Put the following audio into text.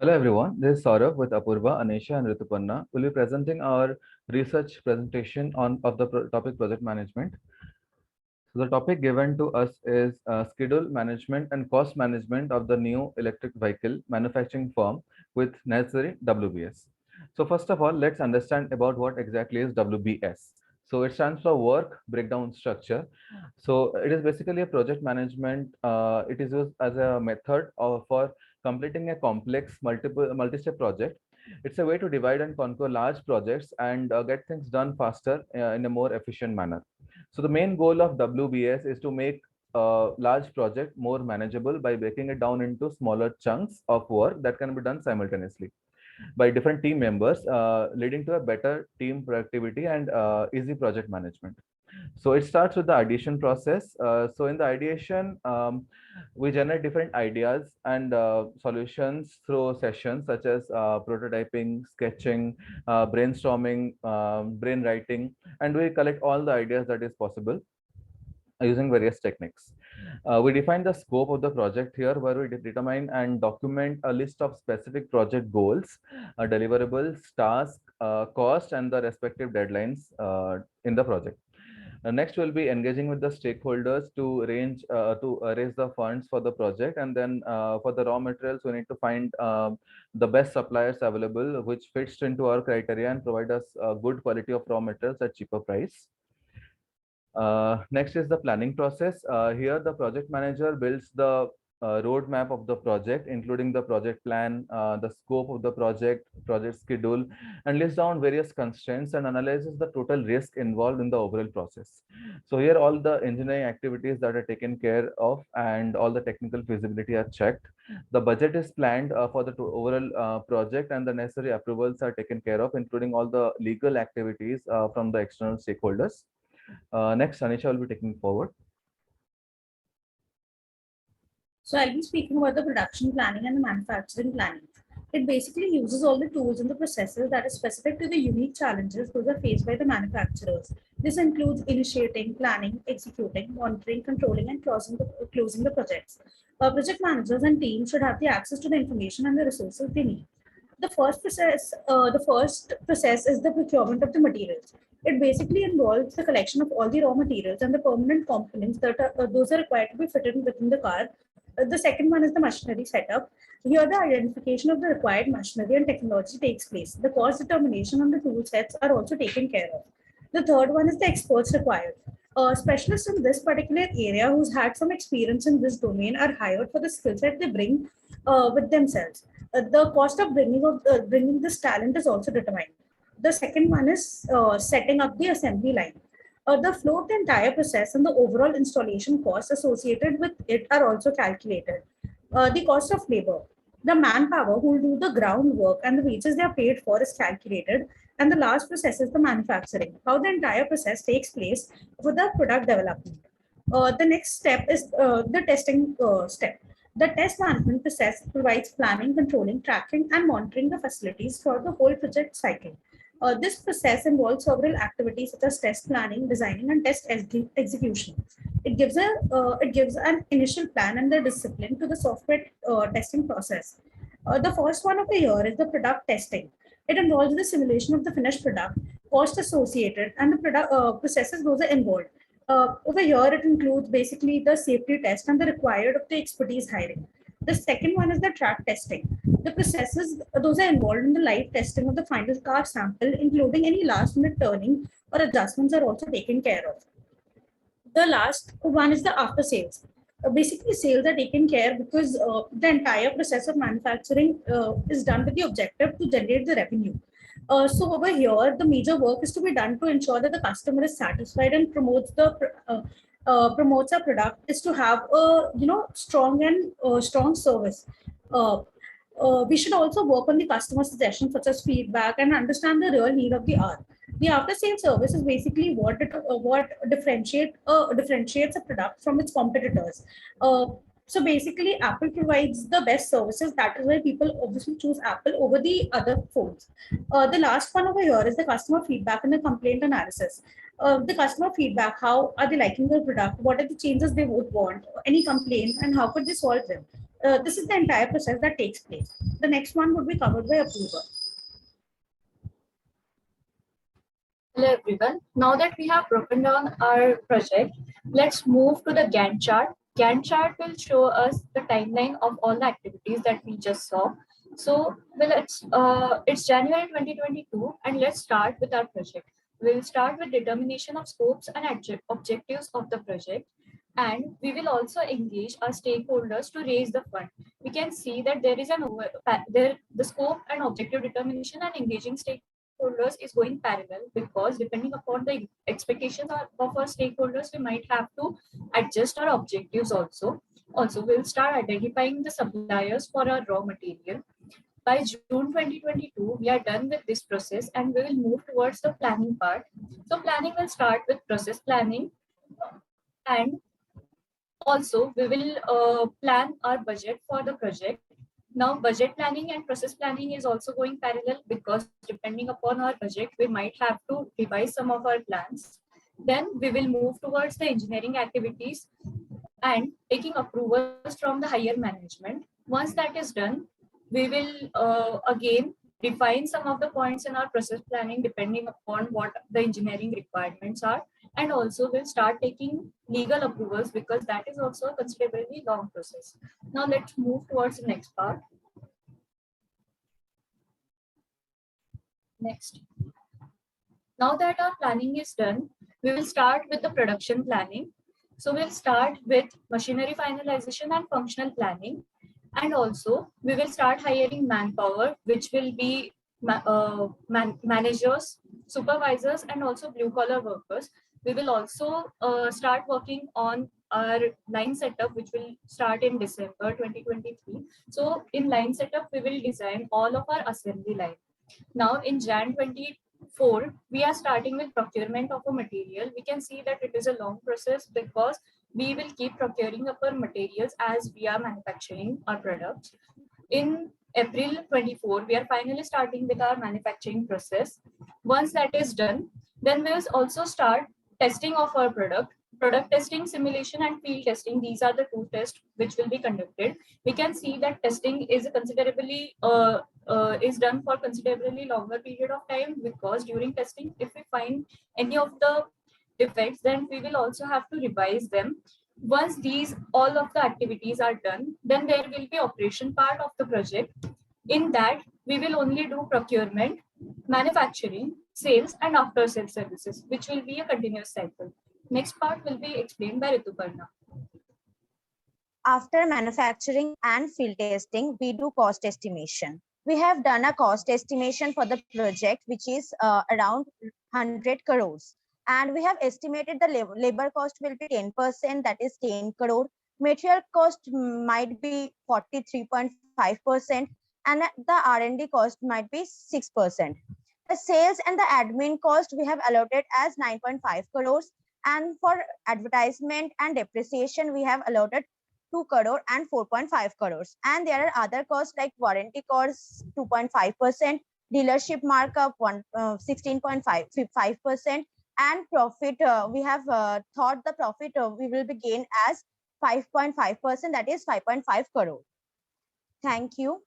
Hello everyone, this is Saurav with Apurva, Anisha and Rituparna. We'll be presenting our research presentation on of the topic project management. So the topic given to us is schedule management and cost management of the new electric vehicle manufacturing firm with necessary WBS. So first of all, let's understand about what exactly is WBS. So it stands for work breakdown structure. So it is basically a project management. It is used as a method for completing a complex multi-step project. It's a way to divide and conquer large projects and get things done faster in a more efficient manner. So the main goal of WBS is to make a large project more manageable by breaking it down into smaller chunks of work that can be done simultaneously by different team members, leading to a better team productivity and easy project management. So it starts with the ideation process. So in the ideation, we generate different ideas and solutions through sessions such as prototyping, sketching, brainstorming, brainwriting, and we collect all the ideas that is possible using various techniques. We define the scope of the project here, where we determine and document a list of specific project goals, deliverables, tasks, cost, and the respective deadlines in the project. Next, we'll be engaging with the stakeholders to raise the funds for the project, and then for the raw materials, we need to find the best suppliers available, which fits into our criteria and provide us a good quality of raw materials at cheaper price. Next is the planning process. Here, the project manager builds the roadmap of the project, including the project plan, the scope of the project schedule, and lists down various constraints and analyzes the total risk involved in the overall process. So here, all the engineering activities that are taken care of and all the technical feasibility are checked. The budget is planned for the overall project, and the necessary approvals are taken care of, including all the legal activities from the external stakeholders. Next, Anisha will be taking forward. So I'll be speaking about the production planning and the manufacturing planning. It basically uses all the tools and the processes that are specific to the unique challenges those are faced by the manufacturers. This includes initiating, planning, executing, monitoring, controlling, and closing the projects. Project managers and teams should have the access to the information and the resources they need. The first process is the procurement of the materials. It basically involves the collection of all the raw materials and the permanent components that those are required to be fitted within the car. The second one is the machinery setup. Here, the identification of the required machinery and technology takes place. The cost determination and the tool sets are also taken care of. The third one is the experts required. Specialists in this particular area who's had some experience in this domain are hired for the skill set they bring with themselves. The cost of bringing this talent is also determined. The second one is setting up the assembly line. The flow of the entire process and the overall installation costs associated with it are also calculated. The cost of labor, the manpower who will do the groundwork and the wages they are paid for is calculated. And the last process is the manufacturing, how the entire process takes place for the product development. The next step is the testing step. The test management process provides planning, controlling, tracking, and monitoring the facilities for the whole project cycle. This process involves several activities such as test planning, designing, and test execution. It gives an initial plan and the discipline to the software testing process. The first one over here is the product testing. It involves the simulation of the finished product, cost associated, and the product processes those are involved. Over here, it includes basically the safety test and the required of the expertise hiring. The second one is the track testing. The processes, those are involved in the live testing of the final car sample, including any last minute turning or adjustments are also taken care of. The last one is the after sales. Basically, sales are taken care because the entire process of manufacturing is done with the objective to generate the revenue. So over here, the major work is to be done to ensure that the customer is satisfied and promotes a product is to have a strong service. Uh, we should also work on the customer suggestions such as feedback and understand the real need of the hour. The after sales service is basically what differentiates a product from its competitors. Uh, so basically, Apple provides the best services. That is why people obviously choose Apple over the other phones. The last one over here is the customer feedback and the complaint analysis. The customer feedback: how are they liking the product? What are the changes they would want? Any complaints, and how could they solve them? This is the entire process that takes place. The next one would be covered by approver. Hello everyone. Now that we have broken down our project, let's move to the Gantt chart. Gantt chart will show us the timeline of all the activities that we just saw. So it's January 2022 and let's start with our project. We'll start with determination of scopes and objectives of the project. And we will also engage our stakeholders to raise the fund. We can see that there is the scope and objective determination and engaging stakeholders is going parallel, because depending upon the expectations of our stakeholders, we might have to adjust our objectives also. Also, we'll start identifying the suppliers for our raw material. By June 2022, we are done with this process and we will move towards the planning part. So planning will start with process planning, and also we will plan our budget for the project. Now, budget planning and process planning is also going parallel, because depending upon our budget, we might have to revise some of our plans. Then we will move towards the engineering activities and taking approvals from the higher management. Once that is done, we will again define some of the points in our process planning depending upon what the engineering requirements are. And also we'll start taking legal approvals, because that is also a considerably long process. Now let's move towards the next part. Next. Now that our planning is done, we will start with the production planning. So we'll start with machinery finalization and functional planning. And also we will start hiring manpower, which will be managers, supervisors, and also blue collar workers. We will also start working on our line setup, which will start in December 2023. So in line setup, we will design all of our assembly line. Now in Jan 24, we are starting with procurement of a material. We can see that it is a long process, because we will keep procuring up our materials as we are manufacturing our products. In April 24, we are finally starting with our manufacturing process. Once that is done, then we'll also start testing of our product testing, simulation, and field testing. These are the two tests which will be conducted. We can see that testing is considerably is done for considerably longer period of time, because during testing, if we find any of the defects, then we will also have to revise them. Once all of the activities are done, then there will be operation part of the project. In that, we will only do procurement, manufacturing, sales, and after sales services, which will be a continuous cycle. Next part will be explained by Rituparna. After manufacturing and field testing, we do cost estimation. We have done a cost estimation for the project, which is around 100 crores. And we have estimated the labor cost will be 10%, that is 10 crore. Material cost might be 43.5%, and the R&D cost might be 6%. The sales and the admin cost we have allotted as 9.5 crores. And for advertisement and depreciation, we have allotted 2 crore and 4.5 crores. And there are other costs like warranty costs 2.5%, dealership markup 16.5%, and profit we have thought the profit we will be gained as 5.5%, that is 5.5 crore. Thank you.